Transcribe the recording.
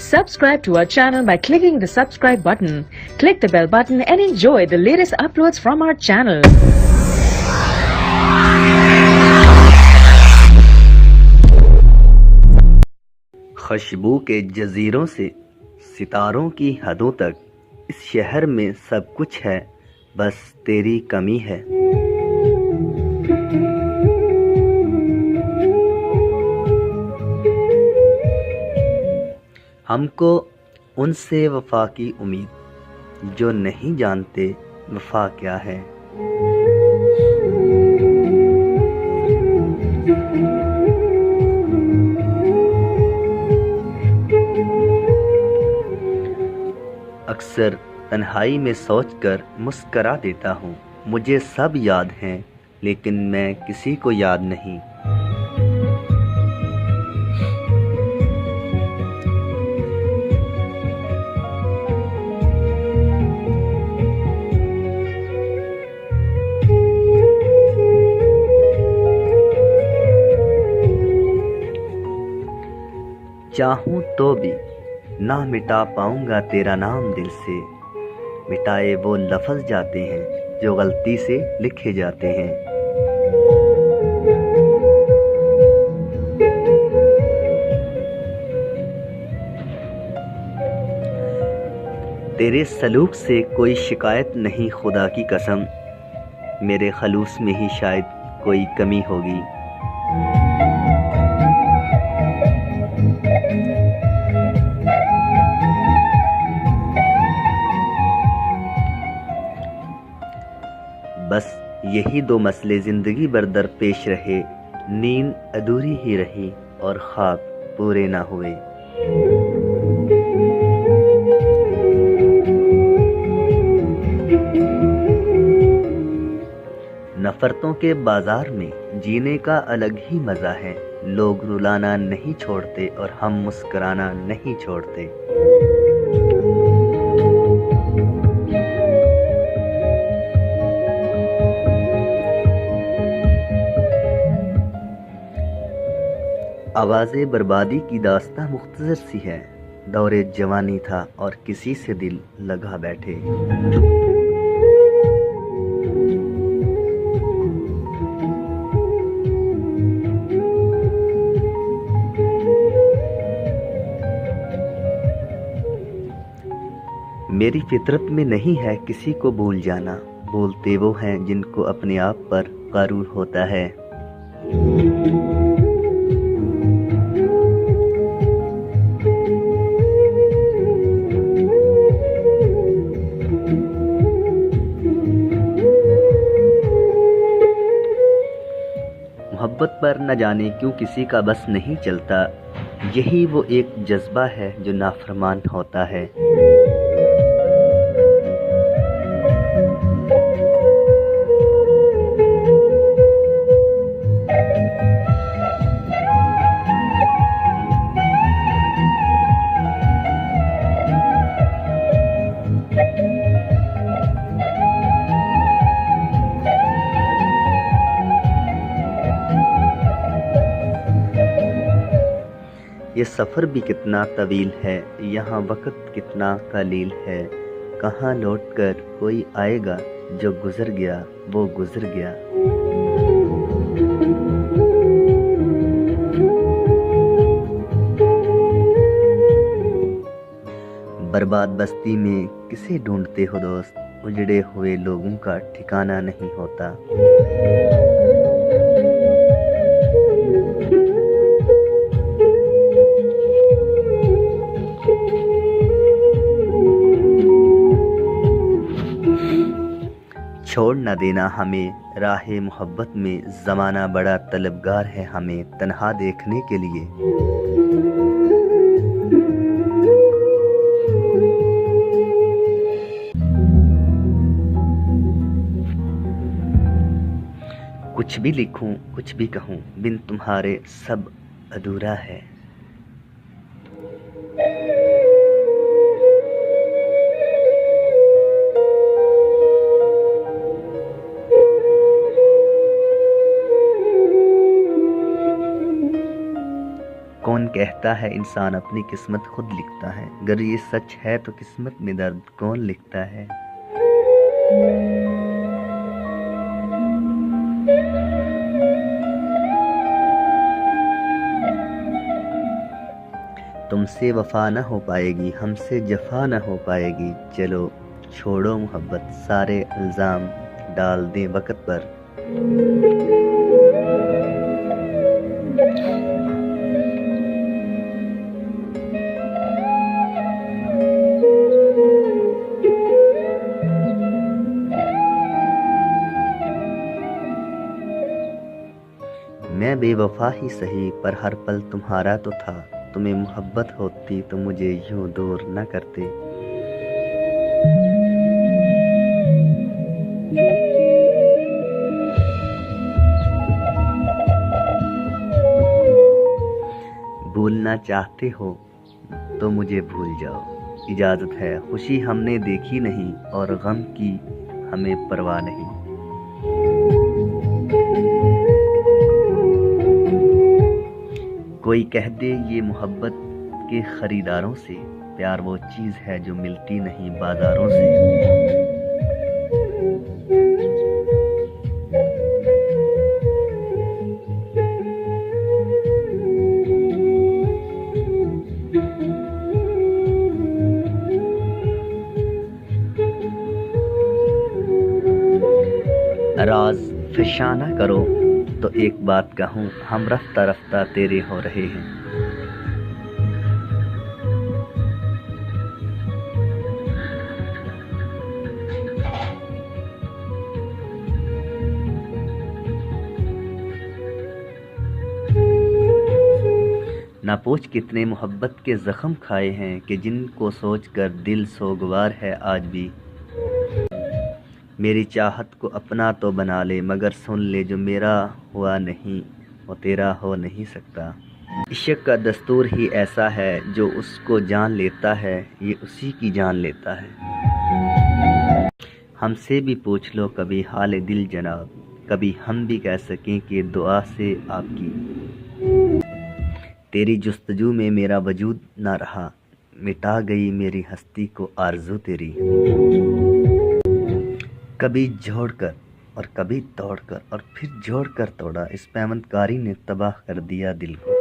Subscribe to our channel by clicking the subscribe button. Click the bell button and enjoy the latest uploads from our channel. खुशबू के जजीरों से सितारों की हदों तक इस शहर में सब कुछ है, बस तेरी कमी है। हमको उनसे वफा की उम्मीद जो नहीं जानते वफा क्या है। अक्सर तन्हाई में सोचकर मुस्करा देता हूँ, मुझे सब याद हैं लेकिन मैं किसी को याद नहीं। चाहूँ तो भी ना मिटा पाऊंगा तेरा नाम दिल से, मिटाए वो लफ्ज़ जाते हैं जो गलती से लिखे जाते हैं। तेरे सलूक से कोई शिकायत नहीं खुदा की कसम, मेरे खलूस में ही शायद कोई कमी होगी। बस यही दो मसले ज़िंदगी भर दरपेश रहे, नींद अधूरी ही रही और ख्वाब पूरे ना हुए। नफ़रतों के बाज़ार में जीने का अलग ही मज़ा है, लोग रुलाना नहीं छोड़ते और हम मुस्कराना नहीं छोड़ते। आवाज़े बर्बादी की दास्तां मुख्तसर सी है, दौरे जवानी था और किसी से दिल लगा बैठे। मेरी फितरत में नहीं है किसी को भूल जाना, भूलते वो हैं जिनको अपने आप पर ग़रूर होता है। मोहब्बत पर न जाने क्यों किसी का बस नहीं चलता, यही वो एक जज्बा है जो नाफरमान होता है। ये सफ़र भी कितना तवील है, यहाँ वक़्त कितना कलील है, कहाँ लौट कर कोई आएगा, जो गुज़र गया वो गुज़र गया। बर्बाद बस्ती में किसे ढूंढते हो दोस्त, उजड़े हुए लोगों का ठिकाना नहीं होता। छोड़ न देना हमें राहे मोहब्बत में, ज़माना बड़ा तलबगार है हमें तन्हा देखने के लिए। कुछ भी लिखूं कुछ भी कहूं, बिन तुम्हारे सब अधूरा है। कौन कहता کہتا ہے انسان اپنی قسمت خود لکھتا ہے، اگر یہ سچ ہے تو قسمت میں درد کون لکھتا ہے؟ تم سے وفا نہ ہو پائے گی، ہم سے جفا نہ ہو پائے گی، چلو چھوڑو محبت، سارے الزام ڈال دیں وقت پر۔ میں بے وفا ہی سہی پر ہر پل تمہارا تو تھا، تمہیں محبت ہوتی تو مجھے یوں دور نہ کرتے۔ بھولنا چاہتے ہو تو مجھے بھول جاؤ، اجازت ہے، خوشی ہم نے دیکھی نہیں اور غم کی ہمیں پرواہ نہیں۔ کوئی کہہ دے یہ محبت کے خریداروں سے، پیار وہ چیز ہے جو ملتی نہیں بازاروں سے۔ راز فشاں نہ کرو تو ایک بات کہوں، ہم رفتہ رفتہ تیرے ہو رہے ہیں۔ نہ پوچھ کتنے محبت کے زخم کھائے ہیں کہ جن کو سوچ کر دل سوگوار ہے آج بھی۔ میری چاہت کو اپنا تو بنا لے، مگر سن لے جو میرا ہوا نہیں وہ تیرا ہو نہیں سکتا۔ عشق کا دستور ہی ایسا ہے، جو اس کو جان لیتا ہے یہ اسی کی جان لیتا ہے۔ ہم سے بھی پوچھ لو کبھی حال دل جناب، کبھی ہم بھی کہہ سکیں کہ دعا سے آپ کی۔ تیری جستجو میں میرا وجود نہ رہا، مٹا گئی میری ہستی کو آرزو تیری۔ کبھی جوڑ کر اور کبھی توڑ کر اور پھر جوڑ کر توڑا، اس پیوند کاری نے تباہ کر دیا دل کو۔